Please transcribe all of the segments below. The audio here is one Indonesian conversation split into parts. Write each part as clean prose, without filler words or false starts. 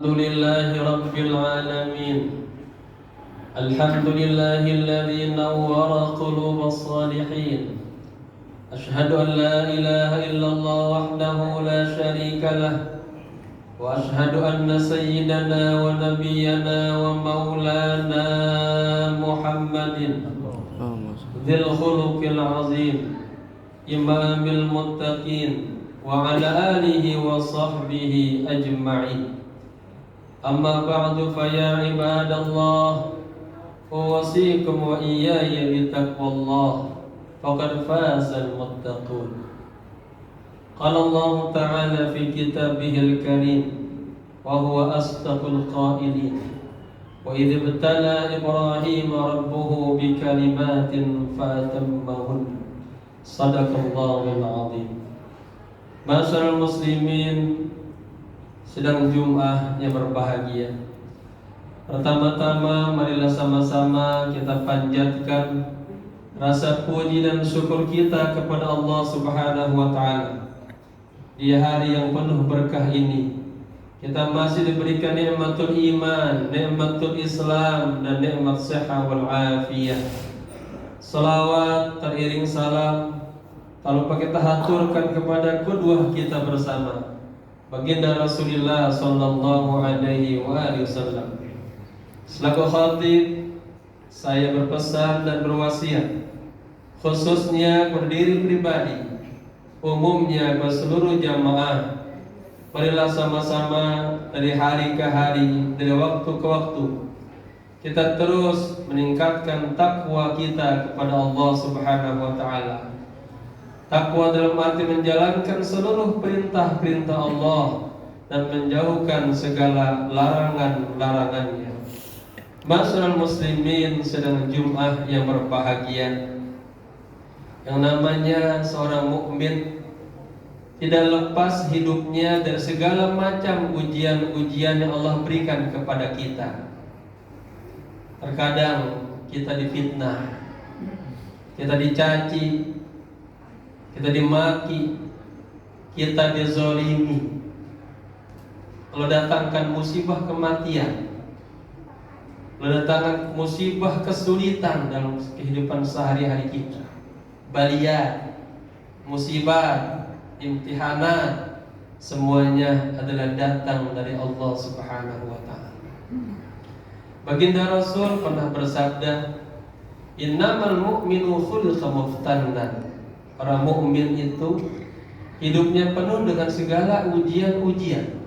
الحمد لله رب العالمين. الحمد لله الذي نور قلوب الصالحين. أشهد أن لا إله إلا الله وحده لا شريك له، وأشهد أن سيدنا ونبينا ومولانا محمد ذي الخلق العظيم إمام المتقين وعلى آله وصحبه أجمعين. أما بعد فيا عباد الله، أوصيكم وإياي بتقوى الله فقد فاز المتقون. قال الله تعالى في كتابه الكريم وهو أصدق القائلين: وإذ ابتلى إبراهيم ربه بكلمات فأتمهن. صدق الله العظيم. Masyaallah muslimin, sedang Jum'ah yang berbahagia. Pertama-tama marilah sama-sama kita panjatkan rasa puji dan syukur kita kepada Allah Subhanahu wa taala. Di hari yang penuh berkah ini, kita masih diberikan nikmatul iman, nikmatul Islam, dan nikmat sehat wal afiyah. Salawat teriring salam tak lupa kita haturkan kepada qudwah kita bersama, baginda Rasulullah sallallahu alaihi wasallam. Selaku khatib, saya berpesan dan berwasiat khususnya berdiri pribadi, umumnya kepada seluruh jamaah. Marilah sama-sama dari hari ke hari, dari waktu ke waktu, kita terus meningkatkan takwa kita kepada Allah Subhanahu wa taala. Takwa dalam arti menjalankan seluruh perintah-perintah Allah dan menjauhkan segala larangan-larangannya. Masyaallah muslimin, sedang Jum'ah yang berbahagia. Yang namanya seorang mukmin tidak lepas hidupnya dari segala macam ujian-ujian yang Allah berikan kepada kita. Terkadang kita difitnah, kita dicaci, kita dimaki, kita dizolimi. Kalau datangkan musibah kematian, kalau datangkan musibah kesulitan dalam kehidupan sehari-hari kita, baliyat, musibah, imtihanat, semuanya adalah datang dari Allah Subhanahu wa taala. Baginda Rasul pernah bersabda, "Innamal mu'minu khuliqa muftannan." Orang mukmin itu hidupnya penuh dengan segala ujian-ujian.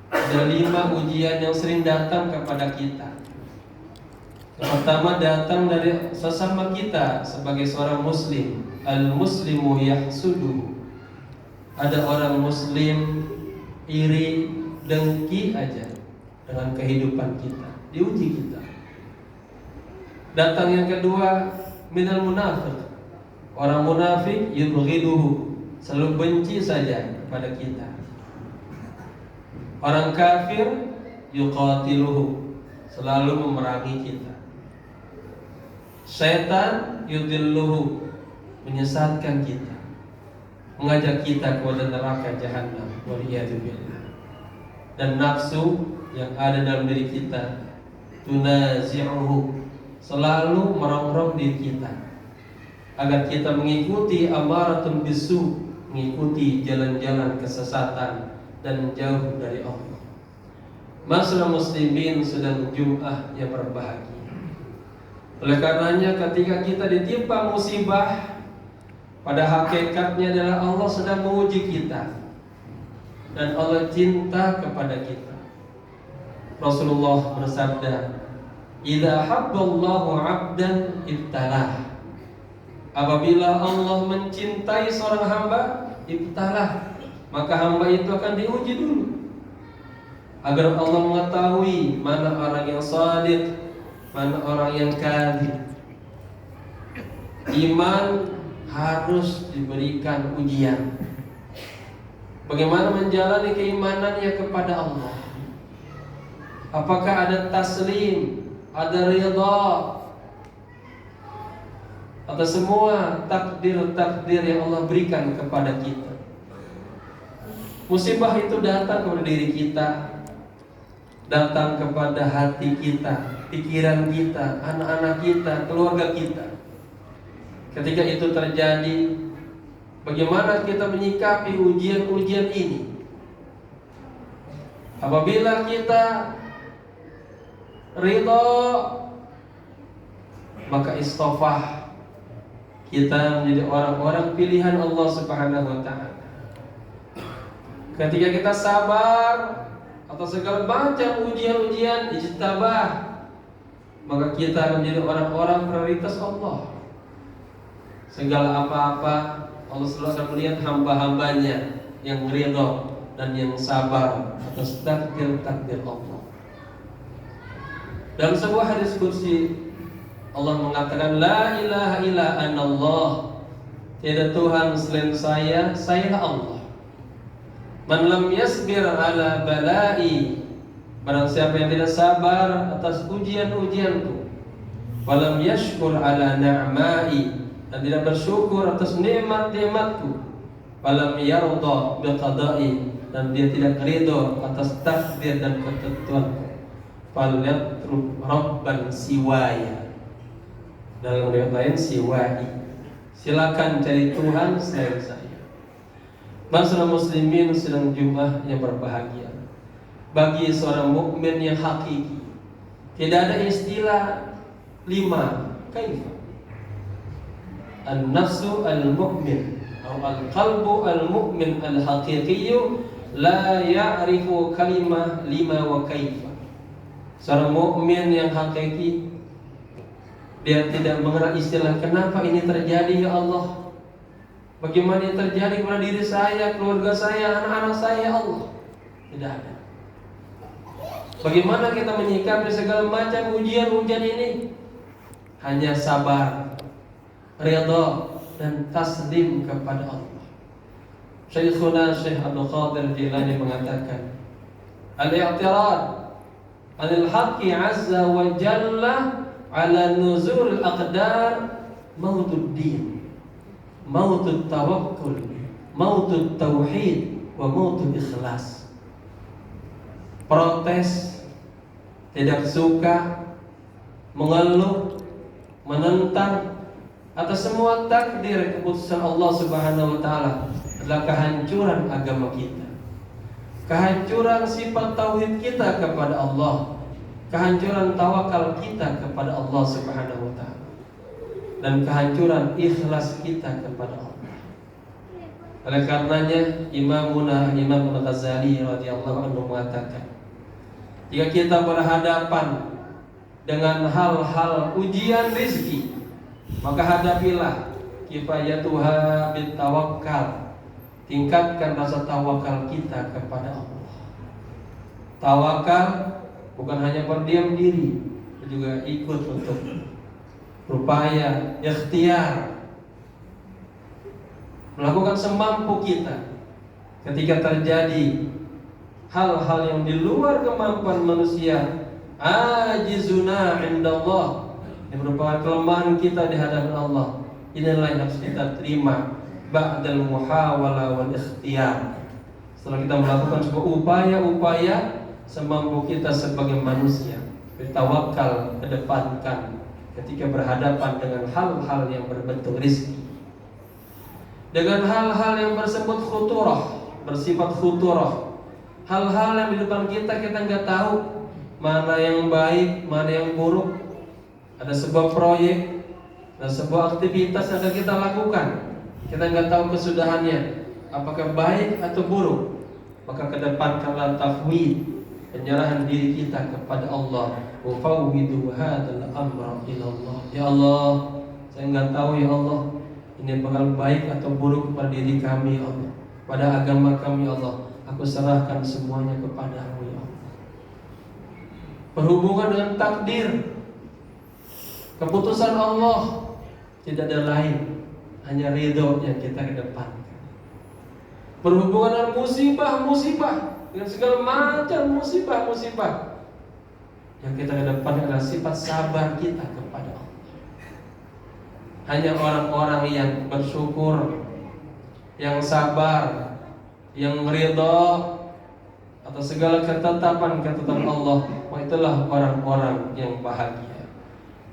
Ada 5 ujian yang sering datang kepada kita. Yang pertama datang dari sesama kita sebagai seorang muslim. Al-muslimu yahsudu. Ada orang muslim iri, dengki aja dengan kehidupan kita, diuji kita. Datang yang kedua, minal munafik. Orang munafik yubghiduhu, selalu benci saja kepada kita. Orang kafir yuqatiluhu, selalu memerangi kita. Syaitan yudilluhu, menyesatkan kita, mengajak kita kepada neraka jahanam, waliyadzubillah. Dan nafsu yang ada dalam diri kita tunazi'uhu, selalu merongrong diri kita agar kita mengikuti amaratun bisu, mengikuti jalan-jalan kesesatan dan jauh dari Allah. Masyaallah muslimin, sedang Jum'ah yang berbahagia. Oleh karenanya ketika kita ditimpa musibah, pada hakikatnya adalah Allah sedang menguji kita dan Allah cinta kepada kita. Rasulullah bersabda, "Idza habballahu 'abdan ibtalah." Apabila Allah mencintai seorang hamba, ibtalah, maka hamba itu akan diuji dulu agar Allah mengetahui mana orang yang shadiq, mana orang yang kadzib. Iman harus diberikan ujian. Bagaimana menjalani keimanannya kepada Allah? Apakah ada taslim, ada ridha atas semua takdir-takdir yang Allah berikan kepada kita? Musibah itu datang kepada diri kita, datang kepada hati kita, pikiran kita, anak-anak kita, keluarga kita. Ketika itu terjadi, bagaimana kita menyikapi ujian-ujian ini? Apabila kita ridho, maka istighfar, kita menjadi orang-orang pilihan Allah Subhanahu wa taala. Ketika kita sabar atas segala macam ujian-ujian, ijtabah, maka kita akan menjadi orang-orang prioritas Allah. Segala apa-apa Allah selalu akan melihat hamba-hambanya yang ridho dan yang sabar atas takdir-takdir Allah. Dalam sebuah hadis qudsi Allah mengatakan, la ilaha illa anallah, tiada Tuhan selain saya Allah. Man lam yasbir ala balai, barang siapa yang tidak sabar atas ujian-ujianku, walam yashkur ala na'mai, dan tidak bersyukur atas nikmat-nikmatku, walam yarda biqada'i, dan dia tidak ridho atas takdir dan ketentuanku, falyatruk rabban siwaya, dalam riwayat lain siwai, silakan cari Tuhan selain saya. Masalah muslimin sedang Jumat yang berbahagia. Bagi seorang mukmin yang hakiki, tidak ada istilah 5 kaifa. An-nafsu al-mu'min atau al-qalbu al-mu'min al-haqiqi la ya'rifu kalimah 5 wa kaifa. Seorang mukmin yang hakiki, dia tidak mengenal istilah kenapa ini terjadi ya Allah, bagaimana ini terjadi pada diri saya, keluarga saya, anak-anak saya ya Allah. Tidak ada. Bagaimana kita menyikapi segala macam ujian-ujian ini? Hanya sabar, ridha, dan taslim kepada Allah. Syekhuna Syekh Abdul Qadir Jilani mengatakan, al-i'tirad anil haqqi azza wa jalla ala nuzul al-aqdar mautud din, mautut tawakkul, mautut tauhid, wa mautut ikhlas. Protes, tidak suka, mengeluh, menentang atas semua takdir keputusan Allah Subhanahu wa taala adalah kehancuran agama kita, kehancuran sifat tauhid kita kepada Allah, kehancuran tawakal kita kepada Allah Subhanahu wa taala, dan kehancuran ikhlas kita kepada Allah. Oleh karenanya Imam Al-Ghazali radhiyallahu anhu mengatakan, jika kita berhadapan dengan hal-hal ujian rizki, maka hadapilah kifayatuha bitawakkal, tingkatkan rasa tawakal kita kepada Allah. Tawakal bukan hanya berdiam diri, juga ikut untuk berupaya, ikhtiar, melakukan semampu kita. Ketika terjadi hal-hal yang di luar kemampuan manusia, ajizuna indallah, yang merupakan kelemahan kita di hadapan Allah, inilah yang harus kita terima ba'dal muhawala wal ikhtiyar. Setelah kita melakukan sebuah upaya-upaya semampu kita sebagai manusia, bertawakal, kedepankan ketika berhadapan dengan hal-hal yang berbentuk rizki, dengan hal-hal yang bersifat khuturah, hal-hal yang di depan kita nggak tahu mana yang baik, mana yang buruk. Ada sebuah proyek, ada sebuah aktivitas yang akan kita lakukan, kita nggak tahu kesudahannya apakah baik atau buruk. Maka kedepankanlah tafwid, penyerahan diri kita kepada Allah. Ufawwidu hadzal amra ila Allah. Ya Allah, saya nggak tahu ya Allah, ini bakal baik atau buruk pada diri kami ya Allah, pada agama kami ya Allah. Aku serahkan semuanya kepadamu ya Allah. Berhubungan dengan takdir, keputusan Allah, tidak ada lain, hanya ridho yang kita kedepankan. Berhubungan dengan musibah-musibah, dengan segala macam musibah-musibah, yang kita kedepankan adalah sifat sabar kita kepada Allah. Hanya orang-orang yang bersyukur, yang sabar yang ridha atas segala ketetapan Allah, itulah orang-orang yang bahagia.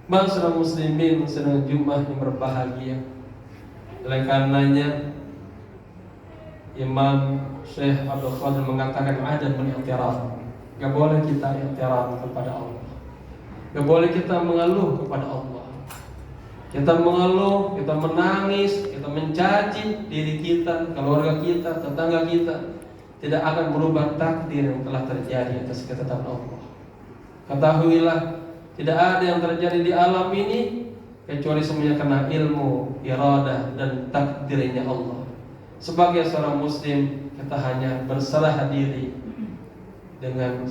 Masyarakat muslimin sedang Jumat yang berbahagia. Oleh karenanya Imam Syekh Abdul Qadir mengatakan ada mengiktiraf. Gak boleh kita iktiraf kepada Allah. Gak boleh kita mengeluh kepada Allah. Kita mengeluh, kita menangis, kita mencaci diri kita, keluarga kita, tetangga kita, tidak akan merubah takdir yang telah terjadi atas ketetapan Allah. Ketahuilah, tidak ada yang terjadi di alam ini kecuali semuanya karena ilmu, iradah, dan takdirnya Allah. Sebagai seorang muslim, kita hanya berserah diri dengan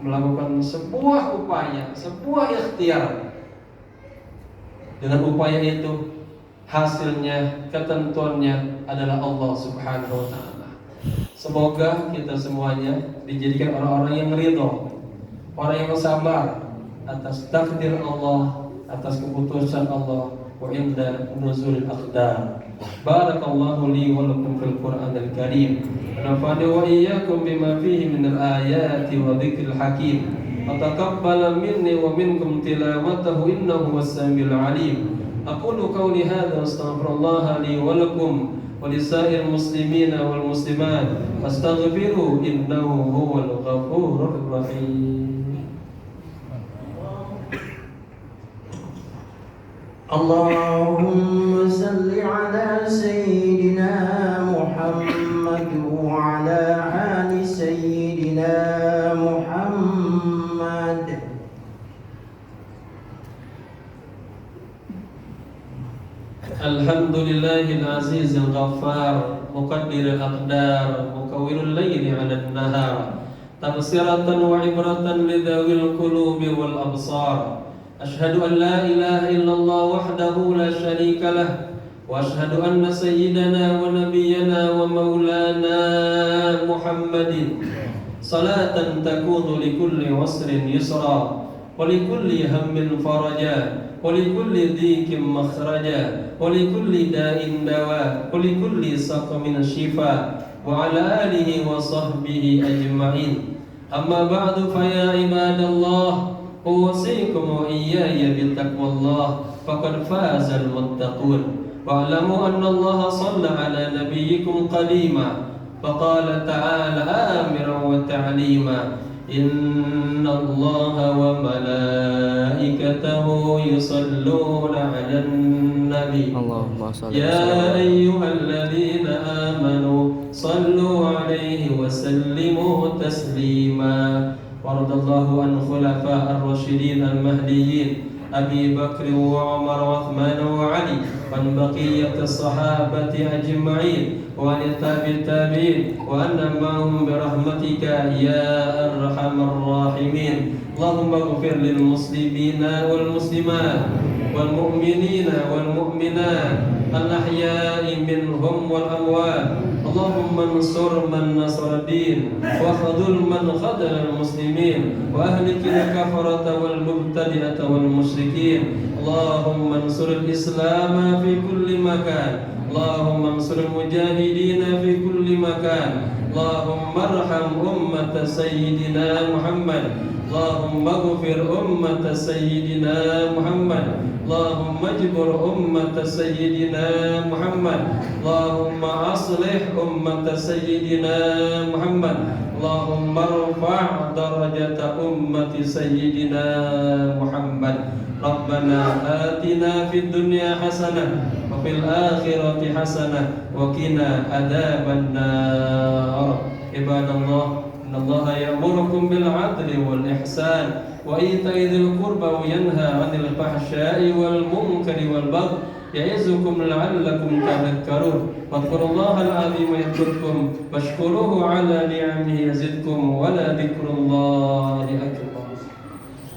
melakukan sebuah upaya, sebuah ikhtiar. Dengan upaya itu, hasilnya, ketentuannya adalah Allah Subhanahu wa Ta'ala. Semoga kita semuanya dijadikan orang-orang yang ridho, orang yang sabar atas takdir Allah, atas keputusan Allah, wa inda nuzulil aqdar. Barakallahu li wa lakum fil Qur'anil Karim. Nafa'ani wa iyyakum bima fihi min al-ayati wa dzikril hakim. Wa taqabbala minni wa minkum tilawatahu innahu was-sami'ul 'alim. Aqulu qawli hadza astaghfirullaha li wa lakum wa lisa'il muslimina wal muslimat fastaghfiru innahu huwal ghafurur rahim. اللهم صل على سيدنا محمد وعلى آل سيدنا محمد. الحمد لله العزيز الغفار مقدر الأقدار مكور الليل على النهار تبصرة وعبرة لذوي القلوب والأبصار. أشهد أن لا إله إلا الله وحده لا شريك له وأشهد أن سيدنا ونبينا ومولانا محمد صلاة تكون لكل عسر يسرا ولكل هم فرجا ولكل ضيق مخرجا ولكل داء دواء ولكل سقم شفاء وعلى آله وصحبه أجمعين. أما بعد فيا عباد الله أوصيكم وإياي بتقوى الله فقد فاز المتقون. واعلموا أن الله صلى على نبيكم قديما فقال تعالى آمرا وتعليما إن الله وملائكته يصلون على النبي يا أيها الذين آمنوا صلوا عليه وسلموا تسليما. وارض الله عن خلفاء الراشدين المهديين أبي بكر وعمر وعثمان وعلي وعن بقية الصحابة أجمعين وعن التابعين وأن معهم برحمتك يا أرحم الراحمين. اللهم اغفر للمسلمين والمسلمات والمؤمنين والمؤمنات الأحياء منهم والأموات. اللهم انصر من نصر الدين وخذل من خذل المسلمين وأهلك الكفرة والمبتدئة والمشركين. اللهم انصر الإسلام في كل مكان. اللهم انصر المجاهدين في كل مكان. اللهم ارحم أمة سيدنا محمد. اللهم اغفر أمة سيدنا محمد. اللهم اجبر أمة سيدنا محمد. اللهم أصلح أمة سيدنا محمد. اللهم ارفع درجة أمة سيدنا محمد. ربنا آتنا في الدنيا حسنة وفي الآخرة حسنة وقنا عذاب النار. عباد الله إن الله يأمركم بالعدل والإحسان وإيتاء ذي القربى وينهى عن الفحشاء والمنكر والبغي يعظكم لعلكم تذكرون. واذكروا الله العظيم يذكركم واشكروه على نعمه يزدكم ولذكر الله أكبر.